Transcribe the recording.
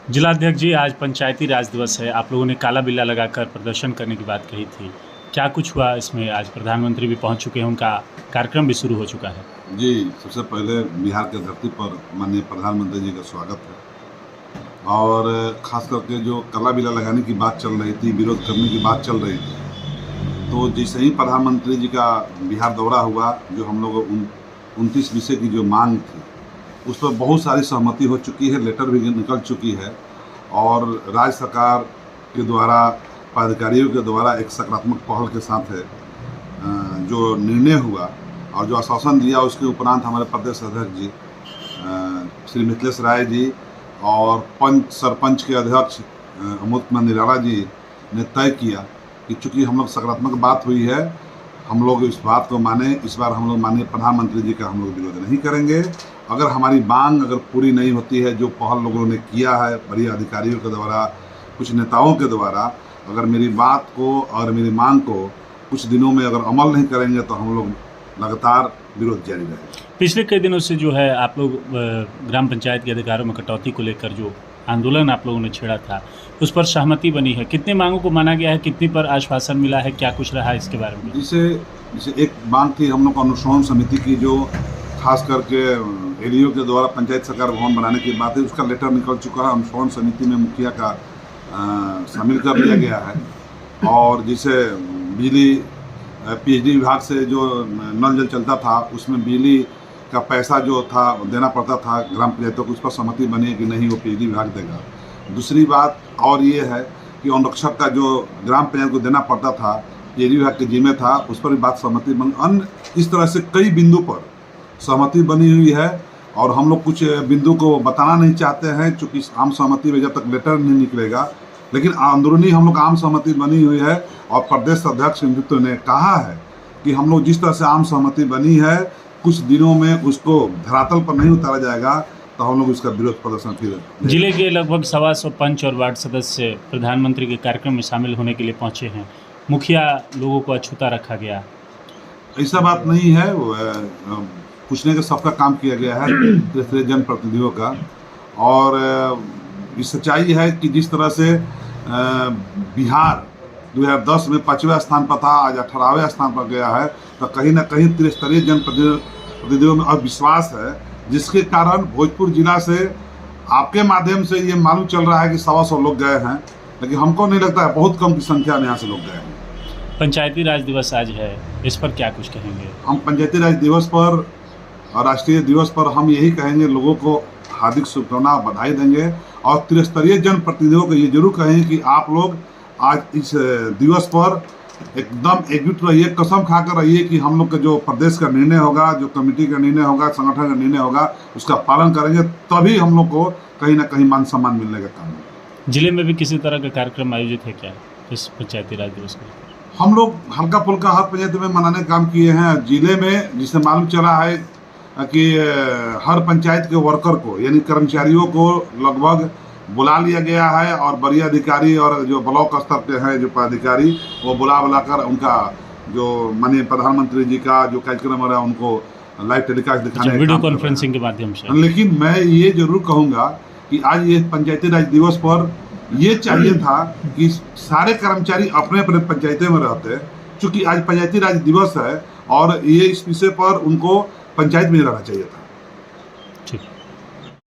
जिलाध्यक्ष जी, आज पंचायती राज दिवस है। आप लोगों ने काला बिल्ला लगाकर प्रदर्शन करने की बात कही थी। क्या कुछ हुआ इसमें? आज प्रधानमंत्री भी पहुंच चुके हैं, उनका कार्यक्रम भी शुरू हो चुका है। जी, सबसे पहले बिहार की धरती पर माननीय प्रधानमंत्री जी का स्वागत है। और ख़ास करके जो काला बिल्ला लगाने की बात चल रही थी, विरोध करने की बात चल रही थी, तो जैसे ही प्रधानमंत्री जी का बिहार दौरा हुआ, जो हम लोग 29 विषय की जो मांग थी, उस पर बहुत सारी सहमति हो चुकी है, लेटर भी निकल चुकी है। और राज्य सरकार के द्वारा, पदाधिकारियों के द्वारा एक सकारात्मक पहल के साथ है जो निर्णय हुआ और जो आश्वासन दिया, उसके उपरांत हमारे प्रदेश अध्यक्ष जी श्री मिथिलेश राय जी और सरपंच के अध्यक्ष अमोद कुमार निराला जी ने तय किया कि चूँकि हम लोग सकारात्मक बात हुई है, हम लोग इस बात को माने। इस बार हम लोग माननीय प्रधानमंत्री जी का हम लोग विरोध नहीं करेंगे। अगर हमारी मांग अगर पूरी नहीं होती है, जो पहल लोगों ने किया है बड़ी अधिकारियों के द्वारा, कुछ नेताओं के द्वारा, अगर मेरी बात को और मेरी मांग को कुछ दिनों में अगर अमल नहीं करेंगे तो हम लोग लगातार विरोध जारी रहेगा। पिछले कई दिनों से जो है आप लोग ग्राम पंचायत के अधिकारों में कटौती को लेकर जो आंदोलन आप लोगों ने छेड़ा था, उस पर सहमति बनी है। कितने मांगों को माना गया है, कितनी पर आश्वासन मिला है, क्या कुछ रहा है इसके बारे में? जैसे एक मांग थी हम लोग को अनुश्रवण समिति की, जो खास करके एडीओ के द्वारा पंचायत सरकार भवन बनाने की बात है, उसका लेटर निकल चुका है। अनुश्रवण समिति में मुखिया का शामिल कर लिया गया है। और जैसे बिजली पीएचडी विभाग से जो नल जल चलता था, उसमें बिजली का पैसा जो था देना पड़ता था ग्राम पंचायतों को, उस पर सहमति बनी है कि नहीं, वो पीएचडी विभाग देगा। दूसरी बात और ये है कि अनुरक्षक का जो ग्राम पंचायत को देना पड़ता था, पीएचडी विभाग के जिम्मे था, उस पर भी बात सहमति बनी। अन्य इस तरह से कई बिंदु पर सहमति बनी हुई है। और हम लोग कुछ बिंदु को बताना नहीं चाहते हैं, चूँकि आम सहमति में जब तक लेटर नहीं निकलेगा, लेकिन अंदरूनी हम लोग आम सहमति बनी हुई है। और प्रदेश अध्यक्ष नेतृत्व ने कहा है कि हम लोग जिस तरह से आम सहमति बनी है, कुछ दिनों में उसको धरातल पर नहीं उतारा जाएगा तो हम लोग उसका विरोध प्रदर्शन फिर। जिले के लगभग 125 पंच और वार्ड सदस्य प्रधानमंत्री के कार्यक्रम में शामिल होने के लिए पहुंचे हैं। मुखिया लोगों को अछूता रखा गया। ऐसा बात नहीं है, पूछने का सबका काम किया गया है, तीसरे जनप्रतिनिधियों का। और ये सच्चाई है कि जिस तरह से बिहार 2010 में 5वें स्थान पर था, आज 18वें स्थान पर गया है, तो कहीं ना कहीं त्रिस्तरीय जनप्रतिनिधियों में अविश्वास है, जिसके कारण भोजपुर जिला से आपके माध्यम से ये मालूम चल रहा है कि 125 लोग गए हैं, लेकिन हमको नहीं लगता है, बहुत कम की संख्या में यहाँ से लोग गए हैं। पंचायती राज दिवस आज है, इस पर क्या कुछ कहेंगे? हम पंचायती राज दिवस पर और राष्ट्रीय दिवस पर हम यही कहेंगे, लोगों को हार्दिक शुभकामना बधाई देंगे। और त्रिस्तरीय जनप्रतिनिधियों को ये जरूर कहेंगे कि आप लोग आज इस दिवस पर एकदम एकजुट रहिए, कसम खाकर रहिए कि हम लोग का जो प्रदेश का निर्णय होगा, जो कमेटी का निर्णय होगा, संगठन का निर्णय होगा, उसका पालन करेंगे, तभी हम लोग को कहीं ना कहीं मान सम्मान मिलने का काम है। जिले में भी किसी तरह का कार्यक्रम आयोजित है क्या इस पंचायती राज दिवस को? हम लोग हल्का फुल्का हर पंचायत में मनाने का काम किए हैं। जिले में जिससे मालूम चला है कि हर पंचायत के वर्कर को, यानी कर्मचारियों को लगभग बुला लिया गया है। और वरीय अधिकारी और जो ब्लॉक स्तर के हैं जो पदाधिकारी, वो बुलाकर उनका जो माननीय प्रधानमंत्री जी का जो कार्यक्रम हो रहा है, उनको लाइव टेलीकास्ट दिखाने, वीडियो कॉन्फ्रेंसिंग के माध्यम से। लेकिन मैं ये जरूर कहूँगा कि आज ये पंचायती राज दिवस पर ये चाहिए था कि सारे कर्मचारी अपने अपने पंचायतें में रहते, चूँकि आज पंचायती राज दिवस है और ये इस विषय पर उनको पंचायत में रहना चाहिए था।